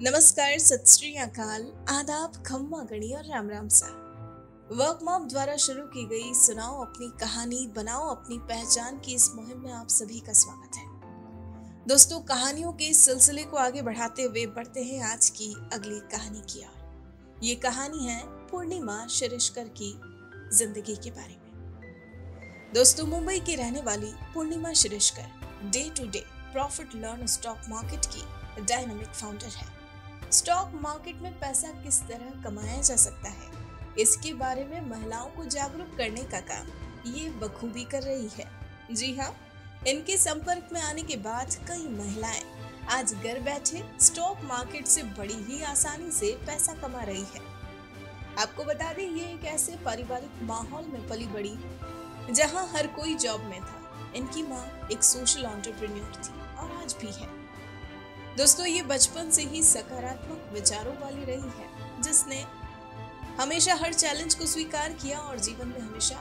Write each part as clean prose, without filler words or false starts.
नमस्कार, सत श्री अकाल, आदाब, खम्मा गणी और राम राम सा। वर्क मॉप द्वारा शुरू की गई सुनाओ अपनी कहानी बनाओ अपनी पहचान की इस मुहिम में आप सभी का स्वागत है। दोस्तों, कहानियों के इस सिलसिले को आगे बढ़ाते हुए बढ़ते हैं आज की अगली कहानी की ओर। ये कहानी है पूर्णिमा शिरीषकर की जिंदगी के बारे में। दोस्तों, मुंबई की रहने वाली Purnima Shirishkar day to day profit learn stock market की डायनामिक फाउंडर है। स्टॉक मार्केट में पैसा किस तरह कमाया जा सकता है, इसके बारे में महिलाओं को जागरूक करने का काम ये बखूबी कर रही है। जी हाँ, इनके संपर्क में आने के बाद कई महिलाएं आज घर बैठे स्टॉक मार्केट से बड़ी ही आसानी से पैसा कमा रही है। आपको बता दें, ये एक ऐसे पारिवारिक माहौल में पली बड़ी जहां हर कोई जॉब में था। इनकी माँ एक सोशल एंटरप्रेन्योर थी और आज भी है। दोस्तों, ये बचपन से ही सकारात्मक विचारों वाली रही है, जिसने हमेशा हर चैलेंज को स्वीकार किया और जीवन में हमेशा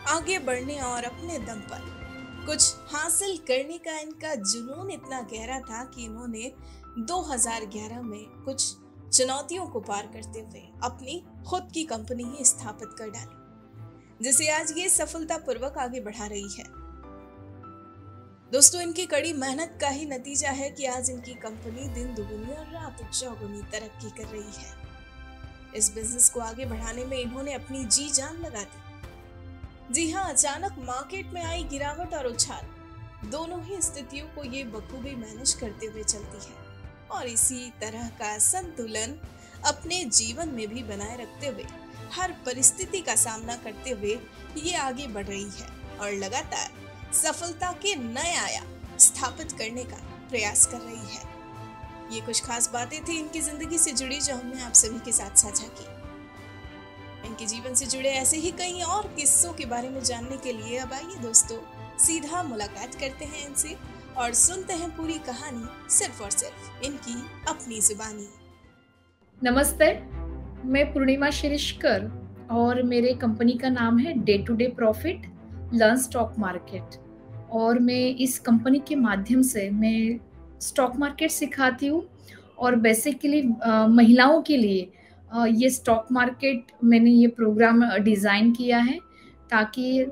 आगे बढ़ने और अपने दम पर कुछ हासिल करने का इनका जुनून इतना गहरा था कि इन्होंने 2011 में कुछ चुनौतियों को पार करते हुए अपनी खुद की कंपनी ही स्थापित कर डाली, जिसे आज ये सफलतापूर्वक आगे बढ़ा रही है। दोस्तों, इनकी कड़ी मेहनत का ही नतीजा है कि आज इनकी कंपनी दिन दुगुनी और रात चौगुनी तरक्की कर रही है। इस बिजनेस को आगे बढ़ाने में इन्होंने अपनी जी जान लगा दी। जी हाँ, अचानक मार्केट में आई गिरावट और उछाल, दोनों ही स्थितियों को ये बखूबी मैनेज करते हुए चलती है और इसी तरह का संतुलन अपने जीवन में भी बनाए रखते हुए हर परिस्थिति का सामना करते हुए ये आगे बढ़ रही है और लगातार सफलता के नए आयाम स्थापित करने का प्रयास कर रही है। ये कुछ खास बातें थी इनकी जिंदगी से जुड़ी जो हमने आप सभी के साथ साझा की। इनके जीवन से जुड़े ऐसे ही कई और किस्सों के बारे में जानने के लिए अब आइए दोस्तों, सीधा मुलाकात करते हैं इनसे और सुनते हैं पूरी कहानी सिर्फ और सिर्फ इनकी अपनी जुबानी। नमस्ते, मैं पूर्णिमा शिरीषकर और मेरे कंपनी का नाम है day to day profit learn stock market और मैं इस कंपनी के माध्यम से मैं स्टॉक मार्केट सिखाती हूँ और बेसिकली महिलाओं के लिए ये स्टॉक मार्केट मैंने ये प्रोग्राम डिज़ाइन किया है ताकि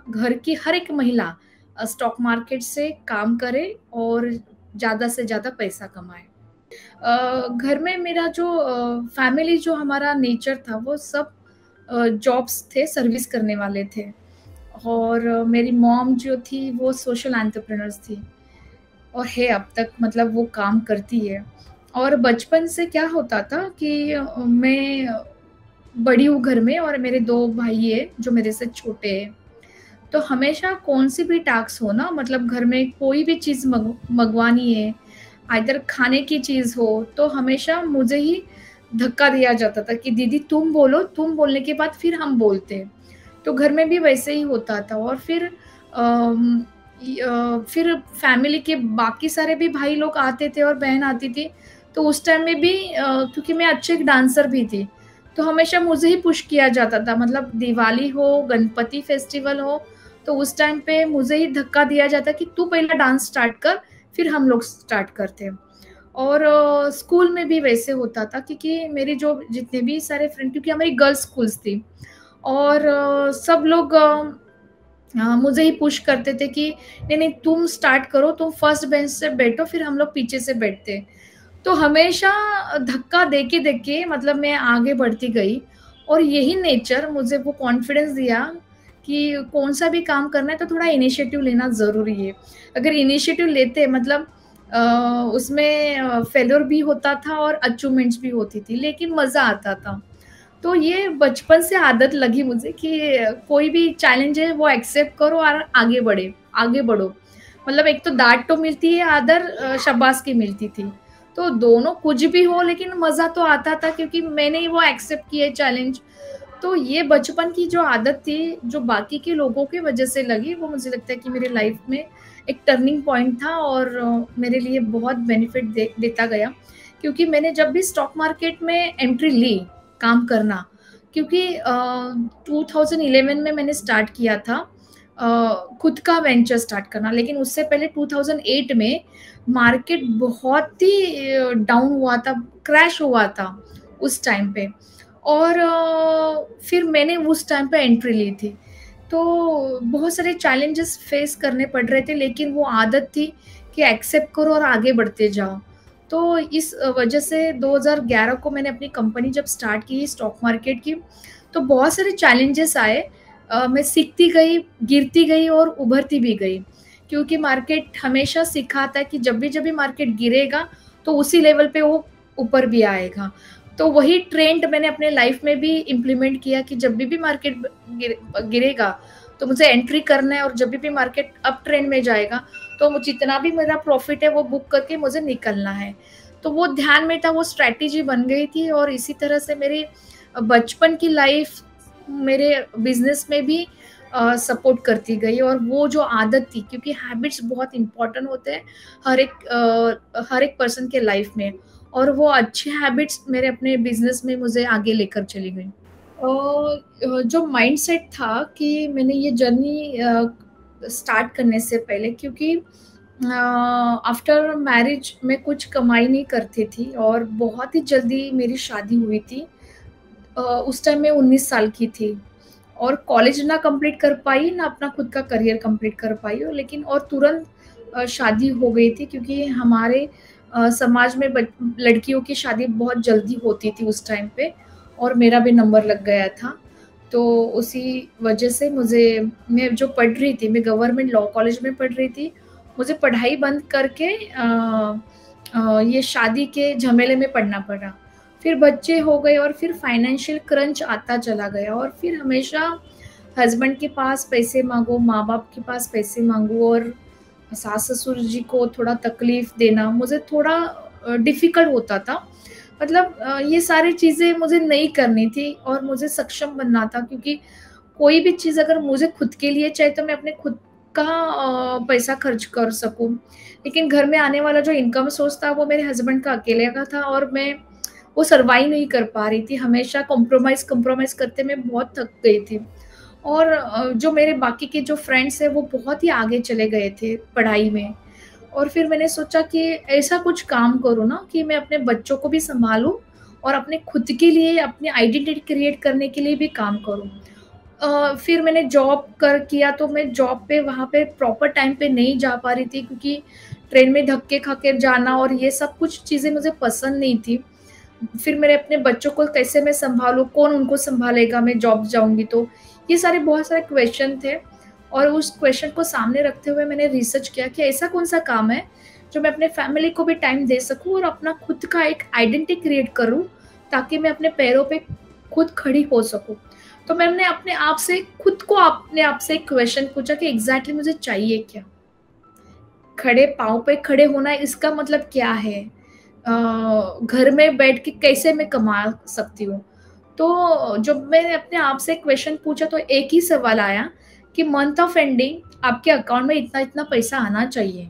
घर की हर एक महिला स्टॉक मार्केट से काम करे और ज़्यादा से ज़्यादा पैसा कमाए। घर में मेरा जो फैमिली जो हमारा नेचर था वो सब जॉब्स थे, सर्विस करने वाले थे और मेरी मॉम जो थी वो सोशल एंटरप्रेन्योर्स थी और है अब तक, मतलब वो काम करती है। और बचपन से क्या होता था कि मैं बड़ी हूँ घर में और मेरे 2 भाई है जो मेरे से छोटे हैं, तो हमेशा कौन सी भी टास्क हो ना, मतलब घर में कोई भी चीज़ मंगवानी है, आइदर खाने की चीज़ हो, तो हमेशा मुझे ही धक्का दिया जाता था कि दीदी तुम बोलो, तुम बोलने के बाद फिर हम बोलते हैं। तो घर में भी वैसे ही होता था और फिर फैमिली के बाकी सारे भी भाई लोग आते थे और बहन आती थी, तो उस टाइम में भी क्योंकि मैं अच्छी डांसर भी थी, तो हमेशा मुझे ही पुश किया जाता था। मतलब दिवाली हो, गणपति फेस्टिवल हो, तो उस टाइम पे मुझे ही धक्का दिया जाता कि तू पहले डांस स्टार्ट कर, फिर हम लोग स्टार्ट करते। और स्कूल में भी वैसे होता था क्योंकि मेरी जो जितने भी सारे फ्रेंड, क्योंकि हमारी गर्ल्स स्कूल्स थी और सब लोग मुझे ही पुश करते थे कि नहीं नहीं तुम स्टार्ट करो, तुम फर्स्ट बेंच से बैठो, फिर हम लोग पीछे से बैठते। तो हमेशा धक्का देके मतलब मैं आगे बढ़ती गई और यही नेचर मुझे वो कॉन्फिडेंस दिया कि कौन सा भी काम करना है तो थोड़ा इनिशिएटिव लेना ज़रूरी है। अगर इनिशिएटिव लेते मतलब उसमें फेल्योर भी होता था और अचीवमेंट्स भी होती थी, लेकिन मज़ा आता था। तो ये बचपन से आदत लगी मुझे कि कोई भी चैलेंज है वो एक्सेप्ट करो और आगे बढ़ो। मतलब एक तो डांट तो मिलती है, आदर शाबाशी मिलती थी, तो दोनों कुछ भी हो लेकिन मज़ा तो आता था क्योंकि मैंने ही वो एक्सेप्ट किए चैलेंज। तो ये बचपन की जो आदत थी जो बाकी के लोगों की वजह से लगी, वो मुझे लगता है कि मेरे लाइफ में एक टर्निंग पॉइंट था और मेरे लिए बहुत बेनिफिट देता गया। क्योंकि मैंने जब भी स्टॉक मार्केट में एंट्री ली काम करना, क्योंकि 2011 में मैंने स्टार्ट किया था खुद का वेंचर स्टार्ट करना। लेकिन उससे पहले 2008 में मार्केट बहुत ही डाउन हुआ था, क्रैश हुआ था उस टाइम पे। और फिर मैंने उस टाइम पे एंट्री ली थी। तो बहुत सारे चैलेंजेस फेस करने पड़ रहे थे, लेकिन वो आदत थी कि एक्सेप्ट करो और आगे बढ़ते जाओ। तो इस वजह से 2011 को मैंने अपनी कंपनी जब स्टार्ट की स्टॉक मार्केट की, तो बहुत सारे चैलेंजेस आए। मैं सीखती गई, गिरती गई और उभरती भी गई, क्योंकि मार्केट हमेशा सिखाता है कि जब भी मार्केट गिरेगा तो उसी लेवल पे वो ऊपर भी आएगा। तो वही ट्रेंड मैंने अपने लाइफ में भी इम्प्लीमेंट किया कि जब भी मार्केट गिरेगा तो मुझे एंट्री करना है, और जब भी मार्केट अप ट्रेंड में जाएगा तो जितना भी मेरा प्रॉफिट है वो बुक करके मुझे निकलना है। तो वो ध्यान में था, वो स्ट्रैटेजी बन गई थी। और इसी तरह से मेरी बचपन की लाइफ मेरे बिजनेस में भी सपोर्ट करती गई। और वो जो आदत थी, क्योंकि हैबिट्स बहुत इंपॉर्टेंट होते हैं हर एक पर्सन के लाइफ में, और वो अच्छे हैबिट्स मेरे अपने बिजनेस में मुझे आगे लेकर चली गई। जो माइंडसेट था कि मैंने ये जर्नी स्टार्ट करने से पहले, क्योंकि आफ्टर मैरिज मैं कुछ कमाई नहीं करती थी और बहुत ही जल्दी मेरी शादी हुई थी। उस टाइम मैं 19 साल की थी और कॉलेज ना कंप्लीट कर पाई, ना अपना खुद का करियर कंप्लीट कर पाई। और लेकिन और तुरंत शादी हो गई थी, क्योंकि हमारे समाज में लड़कियों की शादी बहुत जल्दी होती थी उस टाइम पे, और मेरा भी नंबर लग गया था। तो उसी वजह से मैं जो पढ़ रही थी, मैं गवर्नमेंट लॉ कॉलेज में पढ़ रही थी, मुझे पढ़ाई बंद करके ये शादी के झमेले में पड़ना पड़ा। फिर बच्चे हो गए और फिर फाइनेंशियल क्रंच आता चला गया, और फिर हमेशा हस्बैंड के पास पैसे मांगो, माँ बाप के पास पैसे मांगो, और सास ससुर जी को थोड़ा तकलीफ देना मुझे थोड़ा डिफिकल्ट होता था। मतलब ये सारी चीज़ें मुझे नहीं करनी थी और मुझे सक्षम बनना था, क्योंकि कोई भी चीज़ अगर मुझे खुद के लिए चाहिए तो मैं अपने खुद का पैसा खर्च कर सकूं। लेकिन घर में आने वाला जो इनकम सोर्स था वो मेरे हस्बैंड का अकेले का था, और मैं वो सर्वाइव नहीं कर पा रही थी। हमेशा कॉम्प्रोमाइज करते मैं बहुत थक गई थी। और जो मेरे बाकी के जो फ्रेंड्स हैं वो बहुत ही आगे चले गए थे पढ़ाई में। और फिर मैंने सोचा कि ऐसा कुछ काम करूँ ना कि मैं अपने बच्चों को भी सँभालूँ और अपने खुद के लिए अपनी आइडेंटिटी क्रिएट करने के लिए भी काम करूँ। फिर मैंने जॉब किया, तो मैं जॉब पे वहाँ पे प्रॉपर टाइम पे नहीं जा पा रही थी, क्योंकि ट्रेन में धक्के खा के जाना और ये सब कुछ चीज़ें मुझे पसंद नहीं थी। फिर मेरे अपने बच्चों को कैसे मैं सँभालूँ, कौन उनको सँभालेगा मैं जॉब जाऊँगी तो? ये सारे बहुत सारे क्वेश्चन थे, और उस क्वेश्चन को सामने रखते हुए मैंने रिसर्च किया कि ऐसा कौन-सा काम है, जो मैं अपने फैमिली को भी टाइम दे सकूँ और अपना खुद का एक आइडेंटिटी क्रिएट करूँ, ताकि मैं अपने पैरों पे खुद खड़ी हो सकूँ। तो मैंने अपने आप से एक क्वेश्चन पूछा कि एग्ज़ैक्टली मुझे चाहिए क्या? खड़े पाँव पे खड़े होना इसका मतलब क्या है? घर में बैठ के कैसे मैं कमा सकती हूँ? तो जब मैंने अपने आप से क्वेश्चन पूछा तो एक ही सवाल आया कि मंथ ऑफ एंडिंग आपके अकाउंट में इतना-इतना पैसा आना चाहिए।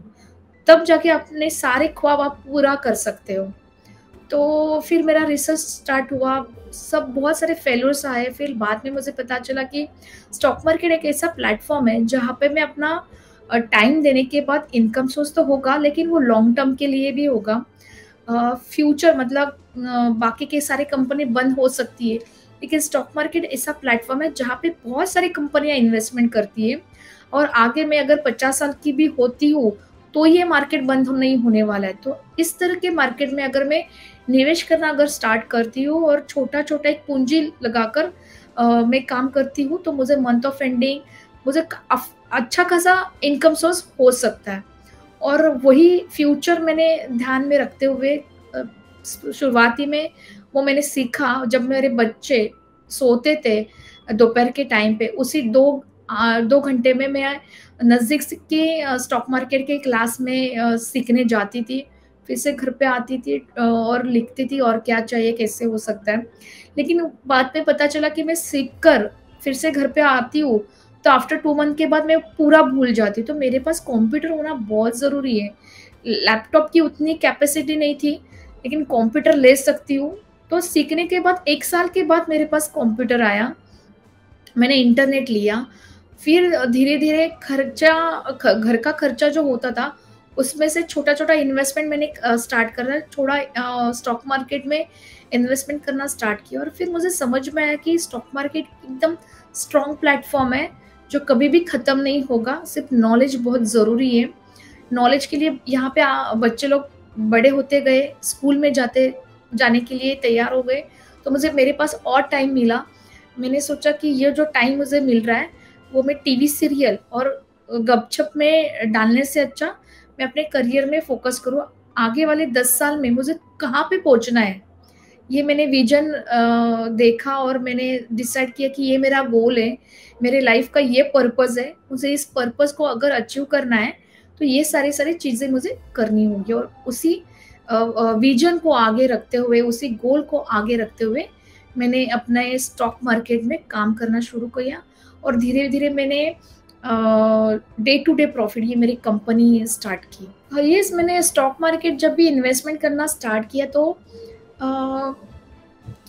तब जाके अपने सारे ख्वाब आप पूरा कर सकते हो। तो फिर मेरा रिसर्च स्टार्ट हुआ, सब बहुत सारे फेल्योर्स आए। फिर बाद में मुझे पता चला कि स्टॉक मार्केट एक ऐसा प्लेटफ़ॉर्म है जहाँ पे मैं अपना टाइम देने के बाद इनकम सोर्स तो होगा, लेकिन वो लॉन्ग टर्म के लिए भी होगा। फ्यूचर मतलब बाकी के सारे कंपनी बंद हो सकती है, लेकिन स्टॉक मार्केट ऐसा प्लेटफ़ॉर्म है जहाँ पे बहुत सारी कंपनियाँ इन्वेस्टमेंट करती है, और आगे मैं अगर 50 साल की भी होती हूँ, तो ये मार्केट बंद नहीं होने वाला है। तो इस तरह के मार्केट में अगर मैं निवेश करना अगर स्टार्ट करती हूँ और छोटा-छोटा एक पूँजी लगाकर मैं काम करती हूँ, तो मुझे मंथ ऑफ एंडिंग मुझे अच्छा खासा इनकम सोर्स हो सकता है। और वही फ्यूचर मैंने ध्यान में रखते हुए शुरुआती में वो मैंने सीखा जब मेरे बच्चे सोते थे दोपहर के टाइम पे। उसी 2 घंटे में मैं नज़दीक के स्टॉक मार्केट के क्लास में सीखने जाती थी। फिर से घर पे आती थी और लिखती थी और क्या चाहिए, कैसे हो सकता है। लेकिन बाद में पता चला कि मैं सीख कर फिर से घर पे आती हूँ, तो आफ्टर 2 मंथ के बाद मैं पूरा भूल जाती हूँ। तो मेरे पास कंप्यूटर होना बहुत ज़रूरी है। लैपटॉप की उतनी कैपेसिटी नहीं थी, लेकिन कंप्यूटर ले सकती हूँ। तो सीखने के बाद 1 साल के बाद मेरे पास कंप्यूटर आया, मैंने इंटरनेट लिया, फिर धीरे-धीरे घर का खर्चा जो होता था, उसमें से छोटा-छोटा इन्वेस्टमेंट मैंने स्टार्ट करा, थोड़ा स्टॉक मार्केट में इन्वेस्टमेंट करना स्टार्ट किया और फिर मुझे समझ में आया कि स्टॉक मार्केट एकदम स्ट्रॉन्ग प्लेटफ़ॉर्म है, जो कभी भी ख़त्म नहीं होगा, सिर्फ़ नॉलेज बहुत ज़रूरी है। नॉलेज के लिए यहाँ पे बच्चे लोग बड़े होते गए, स्कूल में जाने के लिए तैयार हो गए, तो मुझे मेरे पास और टाइम मिला। मैंने सोचा कि ये जो टाइम मुझे मिल रहा है, वो मैं टीवी सीरियल और गपशप में डालने से अच्छा मैं अपने करियर में फ़ोकस करूँ। आगे वाले 10 साल में मुझे कहाँ पे पहुँचना है, ये मैंने विज़न देखा और मैंने डिसाइड किया कि ये मेरा गोल है, मेरे लाइफ़ का ये पर्पज़ है। मुझे इस पर्पज़ को अगर अचीव करना है, तो ये सारी-सारी चीज़ें मुझे करनी होंगी और उसी विज़न को आगे रखते हुए, उसी गोल को आगे रखते हुए, मैंने अपने स्टॉक मार्केट में काम करना शुरू किया और धीरे-धीरे मैंने डे टू डे प्रॉफ़िट ये मेरी कंपनी स्टार्ट की। येस, मैंने स्टॉक मार्केट जब भी इन्वेस्टमेंट करना स्टार्ट किया तो अ,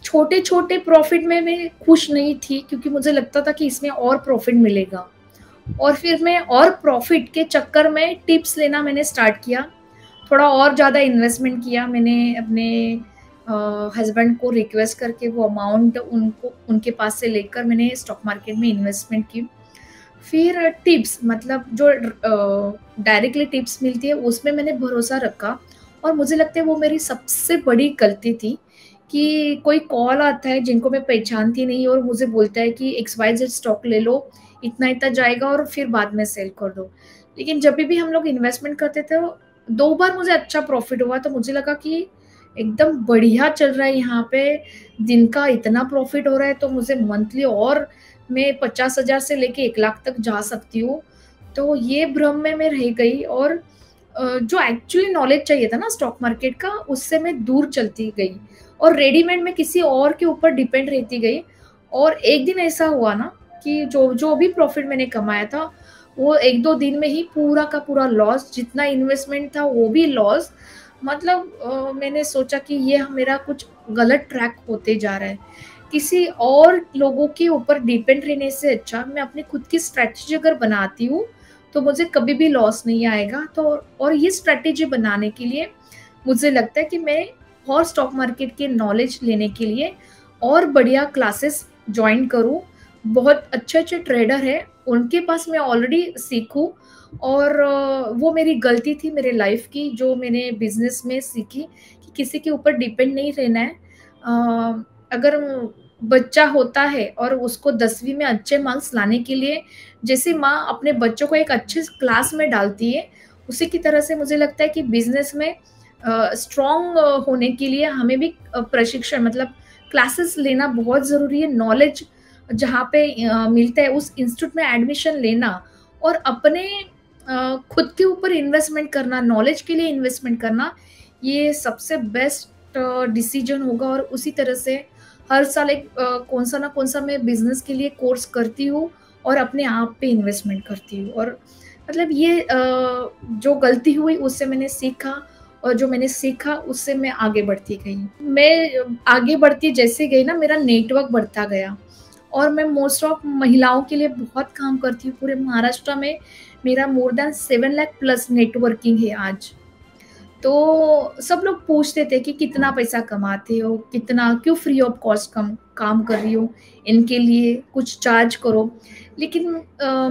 छोटे-छोटे प्रॉफ़िट में मैं खुश नहीं थी क्योंकि मुझे लगता था कि इसमें और प्रॉफ़िट मिलेगा और फिर मैं और प्रॉफ़िट के चक्कर में टिप्स लेना मैंने स्टार्ट किया। थोड़ा और ज़्यादा इन्वेस्टमेंट किया मैंने अपने हस्बैंड को रिक्वेस्ट करके वो अमाउंट उनके पास से लेकर मैंने स्टॉक मार्केट में इन्वेस्टमेंट की। फिर टिप्स मतलब जो डायरेक्टली टिप्स मिलती है उसमें मैंने भरोसा रखा और मुझे लगता है वो मेरी सबसे बड़ी गलती थी कि कोई कॉल आता है जिनको मैं पहचानती नहीं और मुझे बोलता है कि XYZ स्टॉक ले लो, इतना-इतना जाएगा और फिर बाद में सेल कर दो। लेकिन जब भी हम लोग इन्वेस्टमेंट करते थे, 2 बार मुझे अच्छा प्रॉफ़िट हुआ तो मुझे लगा कि एकदम बढ़िया चल रहा है यहाँ पे, दिन का इतना प्रॉफ़िट हो रहा है तो मुझे मंथली और मैं 50,000 से लेके 1 लाख तक जा सकती हूँ। तो ये भ्रम में मैं रह गई और जो एक्चुअली नॉलेज चाहिए था ना स्टॉक मार्केट का, उससे मैं दूर चलती गई और रेडीमेड में किसी और के ऊपर डिपेंड रहती गई और एक दिन ऐसा हुआ ना कि जो भी प्रॉफ़िट मैंने कमाया था, वो 1-2 दिन में ही पूरा का पूरा लॉस, जितना इन्वेस्टमेंट था वो भी लॉस। मतलब मैंने सोचा कि ये मेरा कुछ गलत ट्रैक होते जा रहा है। किसी और लोगों के ऊपर डिपेंड रहने से अच्छा मैं अपनी खुद की स्ट्रैटेजी अगर बनाती हूँ, तो मुझे कभी भी लॉस नहीं आएगा। तो और ये स्ट्रैटेजी बनाने के लिए मुझे लगता है कि मैं और स्टॉक मार्केट के नॉलेज लेने के लिए और बढ़िया क्लासेस जॉइन करूँ। बहुत अच्छे-अच्छे ट्रेडर हैं, उनके पास मैं ऑलरेडी सीखूँ और वो मेरी गलती थी मेरे लाइफ़ की जो मैंने बिज़नेस में सीखी कि किसी के ऊपर डिपेंड नहीं रहना है। अगर बच्चा होता है और उसको 10वीं में अच्छे मार्क्स लाने के लिए जैसे माँ अपने बच्चों को एक अच्छे क्लास में डालती है, उसी की तरह से मुझे लगता है कि बिज़नेस में स्ट्रॉन्ग होने के लिए हमें भी प्रशिक्षण मतलब क्लासेस लेना बहुत ज़रूरी है। नॉलेज जहाँ पे मिलता है उस इंस्टीट्यूट में एडमिशन लेना और अपने खुद के ऊपर इन्वेस्टमेंट करना, नॉलेज के लिए इन्वेस्टमेंट करना, ये सबसे बेस्ट डिसीजन होगा और उसी तरह से हर साल एक कौन-सा ना कौन-सा मैं बिज़नेस के लिए कोर्स करती हूँ और अपने आप पे इन्वेस्टमेंट करती हूँ और मतलब ये जो गलती हुई उससे मैंने सीखा और जो मैंने सीखा उससे मैं आगे बढ़ती गई। मैं आगे बढ़ती जैसे गई ना मेरा नेटवर्क बढ़ता गया और मैं मोस्ट ऑफ महिलाओं के लिए बहुत काम करती हूँ। पूरे महाराष्ट्र में मेरा more than 7 lakh plus networking है आज। तो सब लोग पूछते थे कि कितना पैसा कमाते हो? कितना क्यों फ्री ऑफ कॉस्ट काम कर रही हो? इनके लिए कुछ चार्ज करो। लेकिन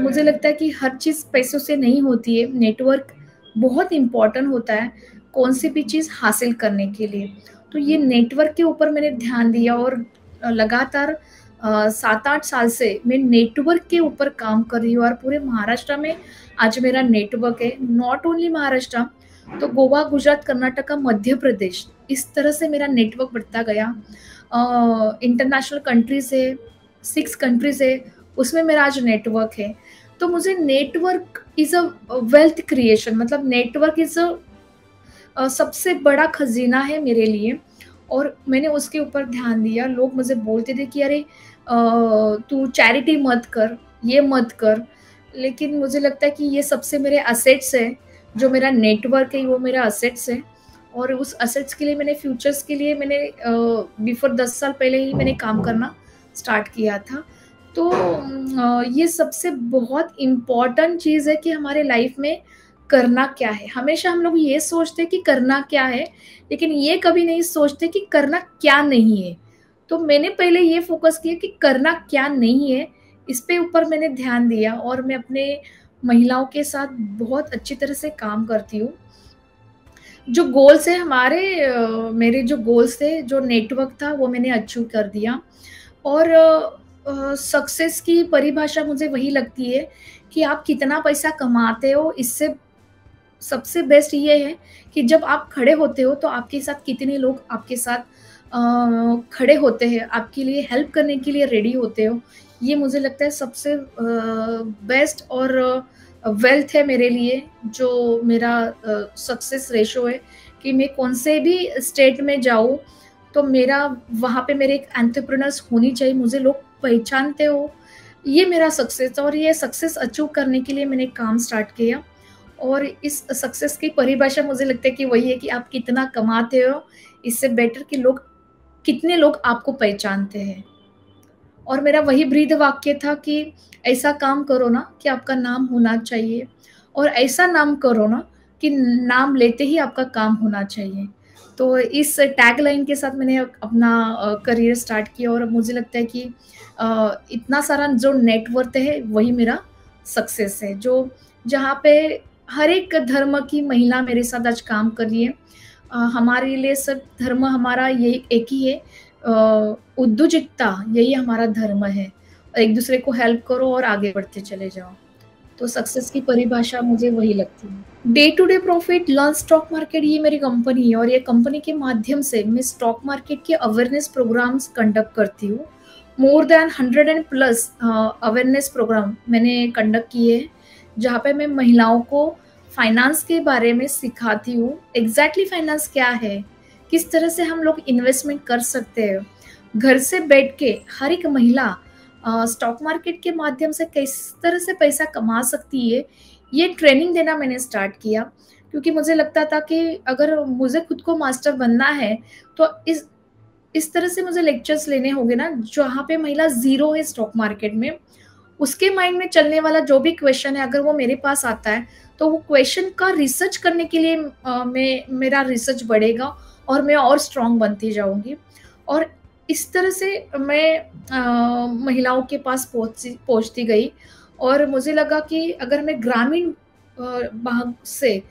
मुझे लगता है कि हर चीज़ पैसों से नहीं होती है। नेटवर्क बहुत इम्पोर्टेंट होता है, कौन-सी भी चीज़ हासिल करने के लिए। तो ये नेटवर्क के ऊपर मैंने ध्यान दिया और लगातार 7-8 साल से मैं नेटवर्क के ऊपर काम कर रही हूँ और पूरे महाराष्ट्र में आज मेरा नेटवर्क है। नॉट ओनली महाराष्ट्र तो गोवा, गुजरात, कर्नाटका, मध्य प्रदेश इस तरह से मेरा नेटवर्क बढ़ता गया। इंटरनेशनल कंट्रीज़ है, 6 कंट्रीज़ है, उसमें मेरा आज नेटवर्क है। तो मुझे network is a wealth creation मतलब नेटवर्क इज़ सबसे बड़ा खज़ीना है मेरे लिए और मैंने उसके ऊपर ध्यान दिया। लोग मुझे बोलते थे कि अरे तू चैरिटी मत कर, ये मत कर। लेकिन मुझे लगता है कि ये सबसे मेरे एसेट्स हैं, जो मेरा नेटवर्क है वो मेरा एसेट्स है और उस एसेट्स के लिए मैंने फ्यूचर्स के लिए मैंने बिफ़ोर 10 साल पहले ही मैंने काम करना स्टार्ट किया था। तो ये सबसे बहुत इम्पोर्टेंट चीज़ है कि हमारे लाइफ में करना क्या है। हमेशा हम लोग ये सोचते हैं कि करना क्या है, लेकिन ये कभी नहीं सोचते कि करना क्या नहीं है। तो मैंने पहले ये फ़ोकस किया कि करना क्या नहीं है, इस पे ऊपर मैंने ध्यान दिया और मैं अपने महिलाओं के साथ बहुत अच्छी तरह से काम करती हूँ। जो गोल्स है हमारे मेरे जो गोल्स थे, जो नेटवर्क था वो मैंने अचीव कर दिया। और सक्सेस की परिभाषा मुझे वही लगती है कि आप कितना पैसा कमाते हो, इससे सबसे बेस्ट ये है कि जब आप खड़े होते हो तो आपके साथ कितने लोग आपके साथ खड़े होते हैं, आपके लिए हेल्प करने के लिए रेडी होते हो। ये मुझे लगता है सबसे बेस्ट और वेल्थ है मेरे लिए, जो मेरा सक्सेस रेशो है कि मैं कौन से भी स्टेट में जाऊँ, तो मेरा वहाँ पे मेरे एक एंटरप्रेन्योर्स होनी चाहिए, मुझे लोग पहचानते हो। ये मेरा सक्सेस, और ये सक्सेस अचीव करने के लिए मैंने काम स्टार्ट किया। और इस सक्सेस की परिभाषा मुझे लगता है कि वही है कि आप कितना कमाते हो, इससे बेटर कि कितने लोग आपको पहचानते हैं। और मेरा वही ब्रीद वाक्य था कि ऐसा काम करो ना कि आपका नाम होना चाहिए, और ऐसा नाम करो ना कि नाम लेते ही आपका काम होना चाहिए। तो इस टैगलाइन के साथ मैंने अपना करियर स्टार्ट किया, और मुझे लगता है कि इतना सारा जो नेटवर्थ है वही मेरा सक्सेस है, जो जहाँ पे हर एक धर्म की महिला मेरे साथ आज काम कर रही है। हमारे लिए सब धर्म हमारा यही एक ही है, उद्योजिकता यही हमारा धर्म है। एक दूसरे को हेल्प करो और आगे बढ़ते चले जाओ। तो सक्सेस की परिभाषा मुझे वही लगती है। Day to day profit learn stock market, ये मेरी कंपनी है, और ये कंपनी के माध्यम से मैं स्टॉक मार्केट के अवेयरनेस प्रोग्राम्स कंडक्ट करती हूँ। More than 100 and plus awareness programme मैंने कंडक्ट किए हैं, जहाँ पे मैं महिलाओं को फाइनेंस के बारे में सिखाती हूँ। एग्जैक्टली फाइनेंस क्या है, किस तरह से हम लोग इन्वेस्टमेंट कर सकते हैं, घर से बैठ के हर एक महिला स्टॉक मार्केट के माध्यम से किस तरह से पैसा कमा सकती है, ये ट्रेनिंग देना मैंने स्टार्ट किया। क्योंकि मुझे लगता था कि अगर मुझे खुद को मास्टर बनना है, तो इस तरह से मुझे लेक्चर्स लेने होंगे ना, जहाँ पे महिला ज़ीरो है स्टॉक मार्केट में, उसके माइंड में चलने वाला जो भी क्वेश्चन है, अगर वो मेरे पास आता है, तो वो क्वेश्चन का रिसर्च करने के लिए मेरा रिसर्च बढ़ेगा और मैं और स्ट्रॉन्ग बनती जाऊँगी। और इस तरह से मैं महिलाओं के पास पहुँचती गई, और मुझे लगा कि अगर मैं ग्रामीण भाग से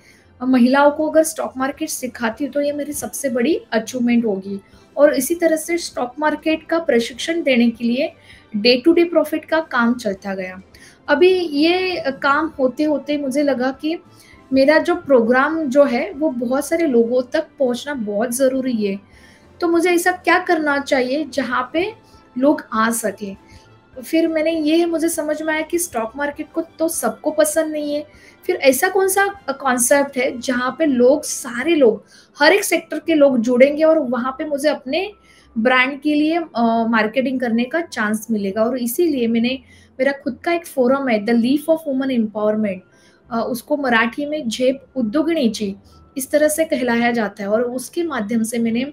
महिलाओं को अगर स्टॉक मार्केट सिखाती हूँ, तो ये मेरी सबसे बड़ी अचीवमेंट होगी। और इसी तरह से स्टॉक मार्केट का प्रशिक्षण देने के लिए डे टू डे प्रॉफिट का काम चलता गया। अभी ये काम होते-होते मुझे लगा कि मेरा जो प्रोग्राम जो है, वो बहुत सारे लोगों तक पहुँचना बहुत ज़रूरी है। तो मुझे ऐसा क्या करना चाहिए जहाँ पे लोग आ सकें? फिर मुझे समझ में आया कि स्टॉक मार्केट को तो सबको पसंद नहीं है। फिर ऐसा कौन-सा कॉन्सेप्ट है जहाँ पे सारे लोग, हर एक सेक्टर के लोग जुड़ेंगे, और वहाँ पे मुझे अपने ब्रांड के लिए मार्केटिंग करने का चांस मिलेगा। और इसीलिए मेरा खुद का एक फोरम है, the leaf of woman empowerment. उसको मराठी में झेप उद्योगिनीची इस तरह से कहलाया जाता है, और उसके माध्यम से मैंने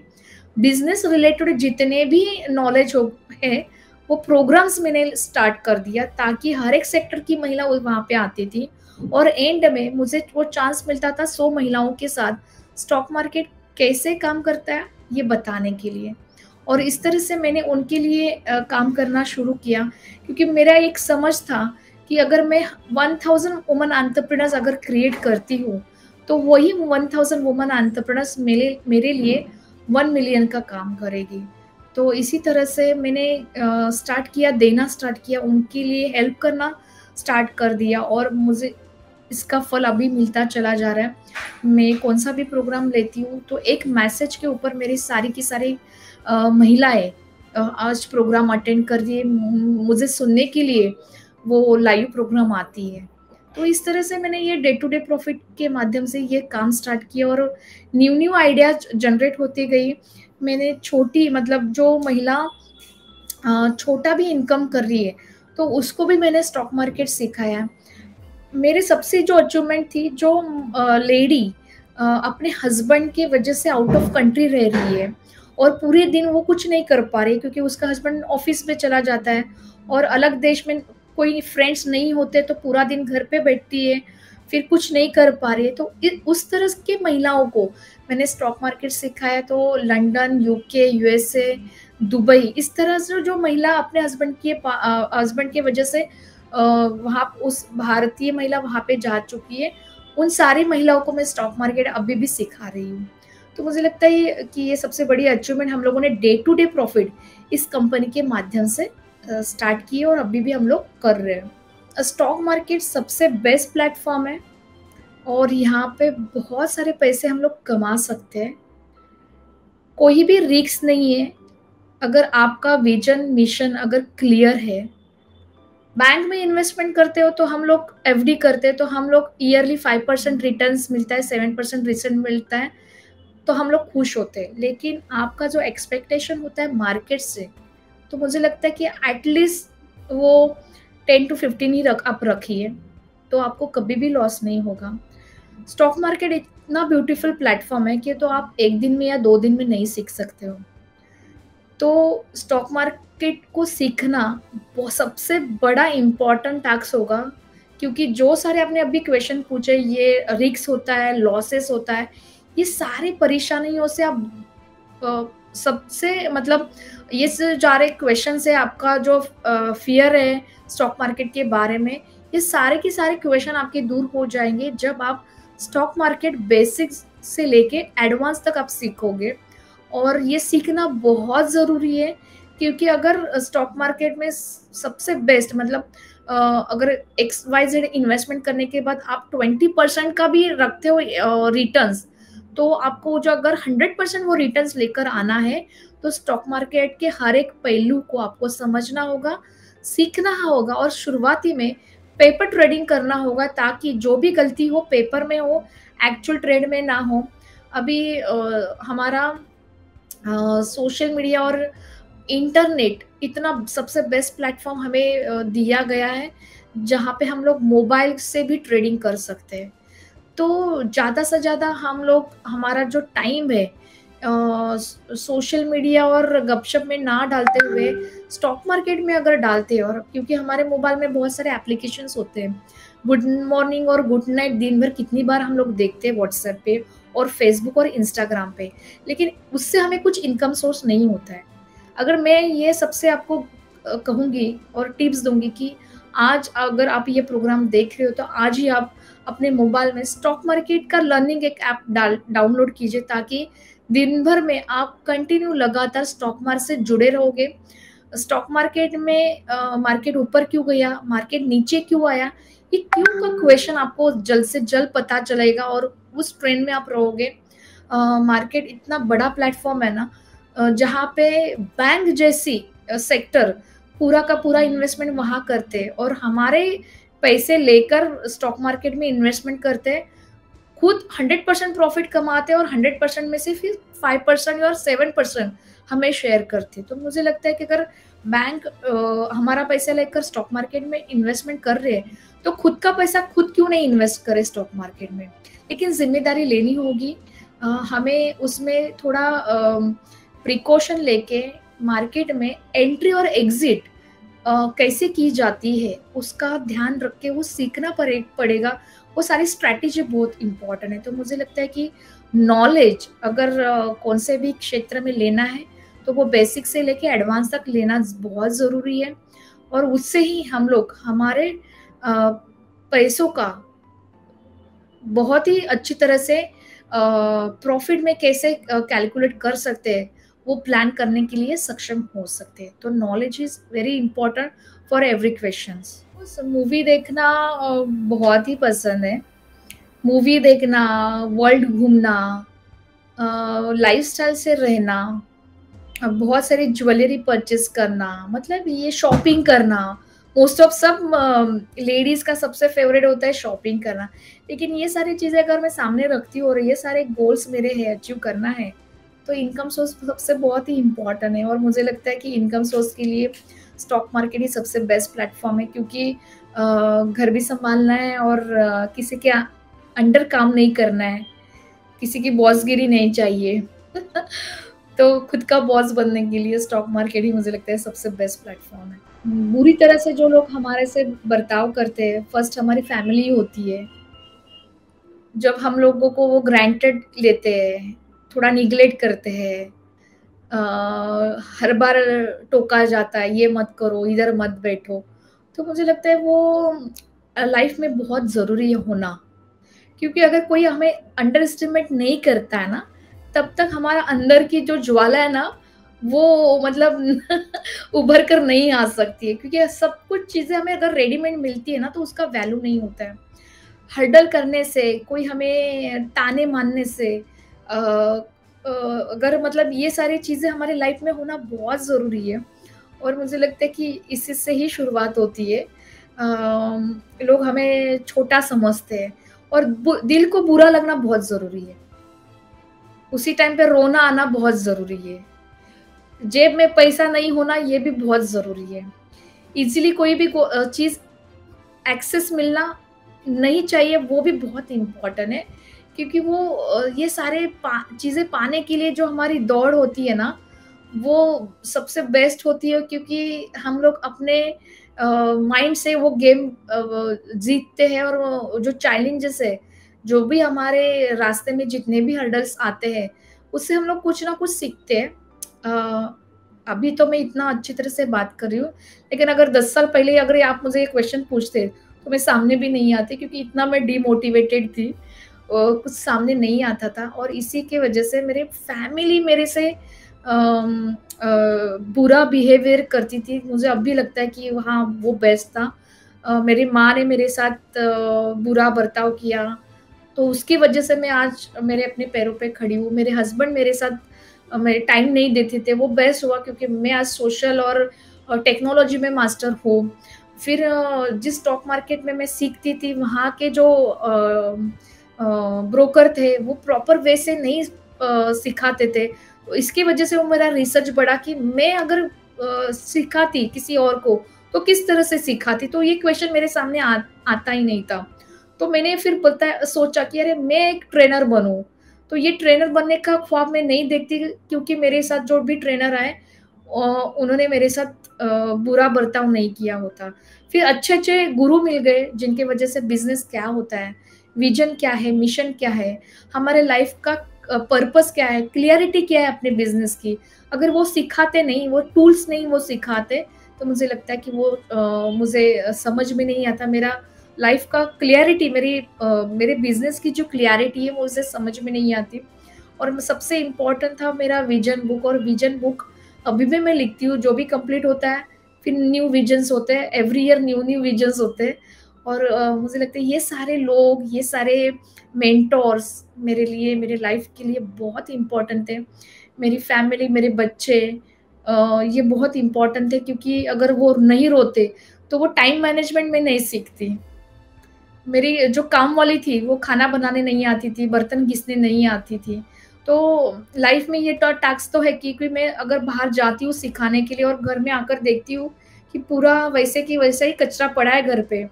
बिज़नेस रिलेटेड जितने भी नॉलेज है, वो प्रोग्राम्स मैंने स्टार्ट कर दिया, ताकि हर एक सेक्टर की महिला वो वहाँ पे आती थी, और एंड में मुझे वो चांस मिलता था 100 महिलाओं के साथ स्टॉक मार्केट कैसे काम करता है ये बताने के लिए। और इस तरह से मैंने उनके लिए काम करना शुरू किया, क्योंकि मेरा एक समझ था कि अगर मैं 1000 वुमन एंटरप्रेन्योर्स अगर क्रिएट करती हूँ, तो वही 1000 वुमन एंटरप्रेन्योर्स मेरे लिए 1 मिलियन का काम करेगी। तो इसी तरह से मैंने देना स्टार्ट किया, उनके लिए हेल्प करना स्टार्ट कर दिया, और मुझे इसका फल अभी मिलता चला जा रहा है। मैं कौन-सा भी प्रोग्राम लेती हूँ, तो एक मैसेज के ऊपर मेरी सारी की सारी महिलाएँ आज प्रोग्राम अटेंड कर रही है, मुझे सुनने के लिए वो लाइव प्रोग्राम आती है। तो इस तरह से मैंने ये डे टू डे प्रॉफिट के माध्यम से ये काम स्टार्ट किया, और न्यू आइडियाज़ जनरेट होती गई। मैंने जो महिला छोटा भी इनकम कर रही है, तो उसको भी मैंने स्टॉक मार्केट सिखाया। मेरे सबसे जो अचीवमेंट थी, जो लेडी अपने हस्बैंड की वजह से आउट ऑफ कंट्री रह रही है, और पूरे दिन वो कुछ नहीं कर पा रही क्योंकि उसका हस्बैंड ऑफिस में चला जाता है और अलग देश में कोई फ्रेंड्स नहीं होते तो पूरा दिन घर पे बैठती है, फिर कुछ नहीं कर पा रही है। तो उस तरह की महिलाओं को मैंने स्टॉक मार्केट सिखाया। तो लंदन, यूके, यूएसए, दुबई, इस तरह से जो महिला अपने हस्बैंड की वजह से वहाँ उस भारतीय महिला वहाँ पे जा चुकी है, उन सारी महिलाओं को मैं स्टॉक मार्केट अभी भी सिखा रही हूँ। तो मुझे लगता है कि ये सबसे बड़ी अचीवमेंट हम लोगों ने डे टू डे प्रॉफिट इस कंपनी के माध्यम से स्टार्ट की और अभी भी हम लोग कर रहे हैं। स्टॉक मार्केट सबसे बेस्ट प्लेटफॉर्म है और यहाँ पे बहुत सारे पैसे हम लोग कमा सकते हैं। कोई भी रिस्क नहीं है अगर आपका विजन मिशन अगर क्लियर है। बैंक में इन्वेस्टमेंट करते हो तो हम लोग एफडी करते हैं तो हम लोग ईयरली 5% रिटर्न्स मिलता है, 7% रिटर्न मिलता है, तो हम लोग खुश होते हैं। लेकिन आपका जो एक्सपेक्टेशन होता है मार्केट से, तो मुझे लगता है कि एटलीस्ट वो 10 to 15 ही आप रखिए, तो आपको कभी भी लॉस नहीं होगा। स्टॉक मार्केट इतना ब्यूटीफुल प्लेटफॉर्म है कि तो आप एक दिन में या 2 दिन में नहीं सीख सकते हो। तो स्टॉक मार्केट को सीखना वो सबसे बड़ा इम्पॉर्टेंट टास्क होगा, क्योंकि जो सारे आपने अभी क्वेश्चन पूछे, ये रिस्क होता है, लॉसेस होता है, ये सारी परेशानियों से आप सबसे मतलब ये जा रहे क्वेश्चन से आपका जो फियर है स्टॉक मार्केट के बारे में, ये सारे के सारे क्वेश्चन आपके दूर हो जाएंगे जब आप स्टॉक मार्केट बेसिक्स से लेके एडवांस तक आप सीखोगे। और ये सीखना बहुत ज़रूरी है, क्योंकि अगर स्टॉक मार्केट में सबसे बेस्ट मतलब अगर XYZ इन्वेस्टमेंट करने के बाद आप 20% का भी रखते हो रिटर्न्स, तो आपको जो अगर 100% वो रिटर्न्स लेकर आना है, तो स्टॉक मार्केट के हर एक पहलू को आपको समझना होगा, सीखना होगा और शुरुआती में पेपर ट्रेडिंग करना होगा, ताकि जो भी गलती हो पेपर में हो, एक्चुअल ट्रेड में ना हो। अभी हमारा सोशल मीडिया और इंटरनेट इतना सबसे बेस्ट प्लेटफॉर्म हमें दिया गया है, जहाँ पे हम लोग मोबाइल से भी ट्रेडिंग कर सकते हैं। तो ज़्यादा से ज़्यादा हम लोग हमारा जो टाइम है सोशल मीडिया और गपशप में ना डालते हुए स्टॉक मार्केट में अगर डालते हैं, और क्योंकि हमारे मोबाइल में बहुत सारे एप्लीकेशंस होते हैं, गुड मॉर्निंग और गुड नाइट दिन भर कितनी बार हम लोग देखते हैं व्हाट्सएप पे और फेसबुक और इंस्टाग्राम पे, लेकिन उससे हमें कुछ इनकम सोर्स नहीं होता है। अगर मैं ये सबसे आपको कहूँगी और टिप्स दूंगी कि आज अगर आप ये प्रोग्राम देख रहे हो तो आज ही आप अपने मोबाइल में स्टॉक मार्केट का लर्निंग एक ऐप डाउनलोड कीजिए, ताकि दिन भर में आप कंटिन्यू लगातार स्टॉक मार्केट से जुड़े रहोगे। स्टॉक मार्केट में मार्केट ऊपर क्यों गया, मार्केट नीचे क्यों आया, ये क्यों का क्वेश्चन आपको जल्द से जल्द पता चलेगा और उस ट्रेंड में आप रहोगे। मार्केट इतना बड़ा प्लेटफॉर्म है ना, जहाँ पे बैंक जैसी सेक्टर पूरा का पूरा इन्वेस्टमेंट वहाँ करते हैं और हमारे पैसे लेकर स्टॉक मार्केट में इन्वेस्टमेंट करते हैं, खुद 100% प्रॉफिट कमाते हैं और 100% में से फिर 5% और 7% हमें शेयर करते हैं। तो मुझे लगता है कि अगर बैंक हमारा पैसा लेकर स्टॉक मार्केट में इन्वेस्टमेंट कर रहे हैं, तो खुद का पैसा खुद क्यों नहीं इन्वेस्ट करे स्टॉक मार्केट में। लेकिन जिम्मेदारी लेनी होगी, हमें उसमें थोड़ा प्रिकॉशन लेके मार्केट में एंट्री और एग्जिट कैसे की जाती है उसका ध्यान रख के वो सीखना पड़ेगा। वो सारी स्ट्रैटेजी बहुत इंपॉर्टेंट है। तो मुझे लगता है कि नॉलेज अगर कौन से भी क्षेत्र में लेना है, तो वो बेसिक से लेके एडवांस तक लेना बहुत ज़रूरी है, और उससे ही हम लोग हमारे पैसों का बहुत ही अच्छी तरह से प्रॉफिट में कैसे कैलकुलेट कर सकते हैं, वो प्लान करने के लिए सक्षम हो सकते हैं। तो knowledge is very important for every questions. Movie देखना बहुत ही पसंद है। मूवी देखना, वर्ल्ड घूमना, लाइफस्टाइल से रहना, बहुत सारी ज्वेलरी परचेस करना, मतलब ये शॉपिंग करना, मोस्ट ऑफ सब लेडीज़ का सबसे फेवरेट होता है शॉपिंग करना। लेकिन ये सारी चीज़ें अगर मैं सामने रखती हूँ और ये सारे गोल्स मेरे है अचीव करना है, तो इनकम सोर्स सबसे बहुत ही इम्पॉर्टेंट है। और मुझे लगता है कि इनकम सोर्स के लिए स्टॉक मार्केट ही सबसे बेस्ट प्लेटफॉर्म है, क्योंकि घर भी संभालना है और किसी के अंडर काम नहीं करना है, किसी की बॉसगिरी नहीं चाहिए। तो खुद का बॉस बनने के लिए स्टॉक मार्केट ही मुझे लगता है सबसे बेस्ट प्लेटफ़ॉर्म है। बुरी तरह से जो लोग हमारे से बर्ताव करते हैं, फर्स्ट हमारी फैमिली होती है। जब हम लोगों को वो ग्रांटेड लेते हैं, थोड़ा निग्लेक्ट करते हैं, अ, हर बार टोका जाता है, ये मत करो, इधर मत बैठो। तो मुझे लगता है वो लाइफ में बहुत ज़रूरी है होना। क्योंकि अगर कोई हमें अंडर एस्टिमेट नहीं करता है ना, तब तक हमारा अंदर की जो ज्वाला है ना, वो मतलब उभर कर नहीं आ सकती है। क्योंकि सब कुछ चीज़ें हमें अगर रेडीमेड मिलती है ना, तो उसका वैल्यू नहीं होता है। हर्डल करने से, कोई हमें ताने मारने से अ अगर मतलब ये सारी चीज़ें हमारी लाइफ में होना बहुत ज़रूरी है और मुझे लगता है कि इसी से ही शुरुआत होती है। लोग हमें छोटा समझते हैं और दिल को बुरा लगना बहुत ज़रूरी है। उसी टाइम पे रोना आना बहुत ज़रूरी है। जेब में पैसा नहीं होना ये भी बहुत ज़रूरी है। ईज़िली कोई भी चीज़ एक्सेस मिलना नहीं चाहिए, वो भी बहुत इम्पोर्टेंट है क्योंकि वो ये सारे चीज़ें पाने के लिए जो हमारी दौड़ होती है ना, वो सबसे बेस्ट होती है क्योंकि हम लोग अपने माइंड से वो गेम जीतते हैं और जो चैलेंजेस है, जो भी हमारे रास्ते में जितने भी हर्डल्स आते हैं, उससे हम लोग कुछ ना कुछ सीखते हैं। अभी तो मैं इतना अच्छी तरह से बात कर रही हूँ, लेकिन अगर 10 साल पहले अगर आप मुझे ये क्वेश्चन पूछते, तो मैं सामने भी नहीं आती क्योंकि इतना मैं डिमोटिवेटेड थी। कुछ सामने नहीं आता था और इसी की वजह से मेरे फैमिली मेरे से बुरा बिहेवियर करती थी। मुझे अब भी लगता है कि हाँ, वो बेस्ट था। मेरी माँ ने मेरे साथ बुरा बर्ताव किया, तो उसकी वजह से मैं आज मेरे अपने पैरों पे खड़ी हूँ। मेरे हस्बैंड मेरे साथ मेरे टाइम नहीं देते थे, वो बेस्ट हुआ क्योंकि मैं आज सोशल और टेक्नोलॉजी में मास्टर हूँ। फिर जिस स्टॉक मार्केट में मैं सीखती थी, वहाँ के जो ब्रोकर थे, वो प्रॉपर वे से नहीं सिखाते थे। तो इसकी वजह से वो मेरा रिसर्च बढ़ा कि मैं अगर सिखाती किसी और को, तो किस तरह से सिखाती? तो ये क्वेश्चन मेरे सामने आता ही नहीं था। तो मैंने फिर सोचा कि अरे मैं एक ट्रेनर बनूँ। तो ये ट्रेनर बनने का ख्वाब मैं नहीं देखती क्योंकि मेरे साथ जो भी ट्रेनर आए उन्होंने मेरे साथ बुरा बर्ताव नहीं किया होता। फिर अच्छे-अच्छे गुरु मिल गए जिनकी वजह से बिज़नेस क्या होता है, विज़न क्या है, मिशन क्या है, हमारे लाइफ़ का पर्पस क्या है, क्लैरिटी क्या है अपने बिज़नेस की। अगर वो सिखाते नहीं, वो टूल्स नहीं वो सिखाते, तो मुझे लगता है कि वो मुझे समझ में नहीं आता। मेरा लाइफ़ का क्लैरिटी मेरे बिज़नेस की जो क्लैरिटी है, वो मुझे समझ में नहीं आती। और सबसे इम्पोर्टेंट था मेरा विज़न बुक और विज़न बुक अभी भी मैं लिखती हूँ, जो भी कंप्लीट होता है, फिर न्यू विज़न्स होते हैं, एवरी ईयर न्यू विज़न्स होते हैं और मुझे लगता है ये सारे लोग, ये सारे मेंटोर्स मेरे लिए, मेरे लाइफ़ के लिए बहुत इम्पोर्टेंट थे। मेरी फैमिली, मेरे बच्चे ये बहुत इम्पोर्टेंट थे क्योंकि अगर वो नहीं रोते, तो वो टाइम मैनेजमेंट में नहीं सीखती। मेरी जो काम वाली थी, वो खाना बनाने नहीं आती थी, बर्तन घिसने नहीं आती थी। तो लाइफ़ में ये टास्क तो है कि मैं अगर बाहर जाती हूँ सिखाने के लिए और घर में आकर देखती हूँ कि पूरा वैसे की वैसा ही कचरा पड़ा है घर पे।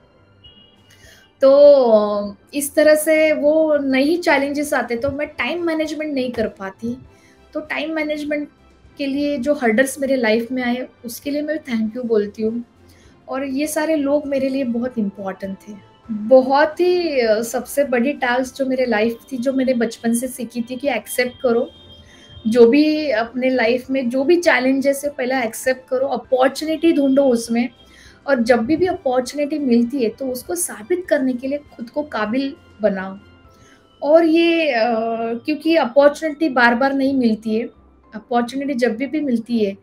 तो इस तरह से वो नई चैलेंजेस आते तो मैं टाइम मैनेजमेंट नहीं कर पाती। तो टाइम मैनेजमेंट के लिए जो हर्डल्स मेरे लाइफ़ में आए, उसके लिए मैं थैंक यू बोलती हूँ और ये सारे लोग मेरे लिए बहुत इम्पोर्टेंट थे। बहुत ही सबसे बड़ी टास्क जो मेरे लाइफ थी, जो मैंने बचपन से सीखी थी कि एक्सेप्ट करो, जो भी अपने लाइफ में जो भी चैलेंजेस है पहले एक्सेप्ट करो, अपॉर्च्युनिटी ढूँढो उसमें और जब भी अपॉर्च्युनिटी मिलती है तो उसको साबित करने के लिए खुद को काबिल बनाओ। और ये क्योंकि अपॉर्च्युनिटी बार-बार नहीं मिलती है, अपॉर्च्युनिटी जब भी मिलती है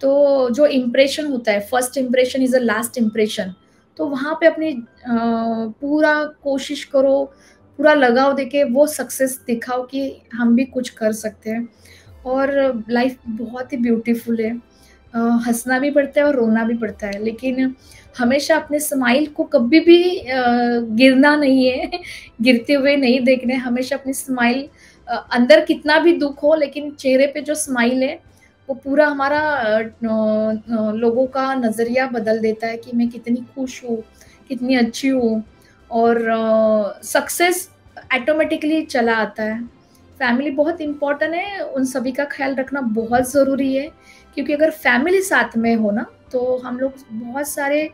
तो जो इम्प्रेशन होता है, first impression is a last impression. तो वहाँ पे अपनी पूरा कोशिश करो, पूरा लगाव देके वो सक्सेस दिखाओ कि हम भी कुछ कर सकते हैं और लाइफ बहुत ही ब्यूटीफुल है। हँसना भी पड़ता है और रोना भी पड़ता है, लेकिन हमेशा अपने स्माइल को कभी भी गिरना नहीं है, गिरते हुए नहीं देखने, हमेशा अपनी स्माइल अंदर कितना भी दुःख हो लेकिन चेहरे पे जो स्माइल है वो पूरा हमारा लोगों का नज़रिया बदल देता है कि मैं कितनी खुश हूँ, कितनी अच्छी हूँ और सक्सेस ऑटोमेटिकली चला आता है। फैमिली बहुत इम्पोर्टेंट है, उन सभी का ख्याल रखना बहुत ज़रूरी है, क्योंकि अगर फैमिली साथ में हो ना, तो हम लोग बहुत सारे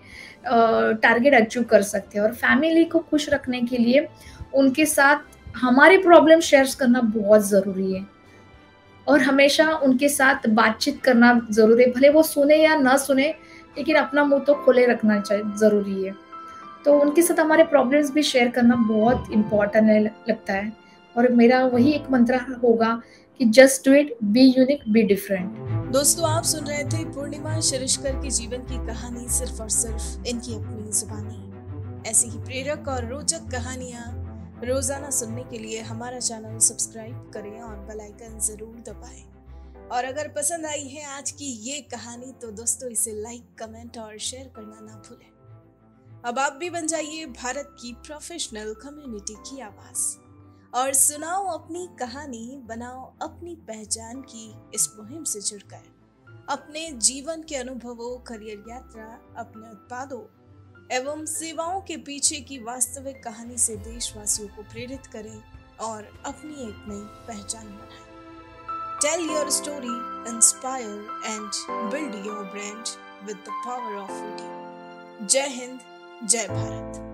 टारगेट अचीव कर सकते हैं। और फैमिली को खुश रखने के लिए उनके साथ हमारी प्रॉब्लम शेयर करना बहुत ज़रूरी है, और हमेशा उनके साथ बातचीत करना ज़रूरी है। भले वो सुने या ना सुने, लेकिन अपना मुँह तो खोले रखना ज़रूरी है। तो उनके साथ हमारे प्रॉब्लम्स भी शेयर करना बहुत इम्पोर्टेंट है लगता है। और मेरा वही एक मंत्र होगा कि just do it, be unique, be different. दोस्तों, आप सुन रहे थे पूर्णिमा शिरिष्कर की जीवन की कहानी सिर्फ और सिर्फ इनकी अपनी जुबानी। ऐसी ही प्रेरक और रोचक कहानियां रोजाना सुनने के लिए हमारा चैनल सब्सक्राइब करें और बेल आइकन जरूर दबाएं। और अगर पसंद आई है आज की ये कहानी तो दोस्तों इसे लाइक, कमेंट और शेयर करना ना भूलें। अब आप भी बन जाइए भारत की प्रोफेशनल कम्युनिटी की आवाज और सुनाओ अपनी कहानी, बनाओ अपनी पहचान की इस मुहिम से जुड़कर अपने जीवन के अनुभवों, करियर यात्रा, अपने उत्पादों एवं सेवाओं के पीछे की वास्तविक कहानी से देशवासियों को प्रेरित करें और अपनी एक नई पहचान बनाएं। Tell your story, inspire and build your brand with the power of video. Jai Hind, जय भारत।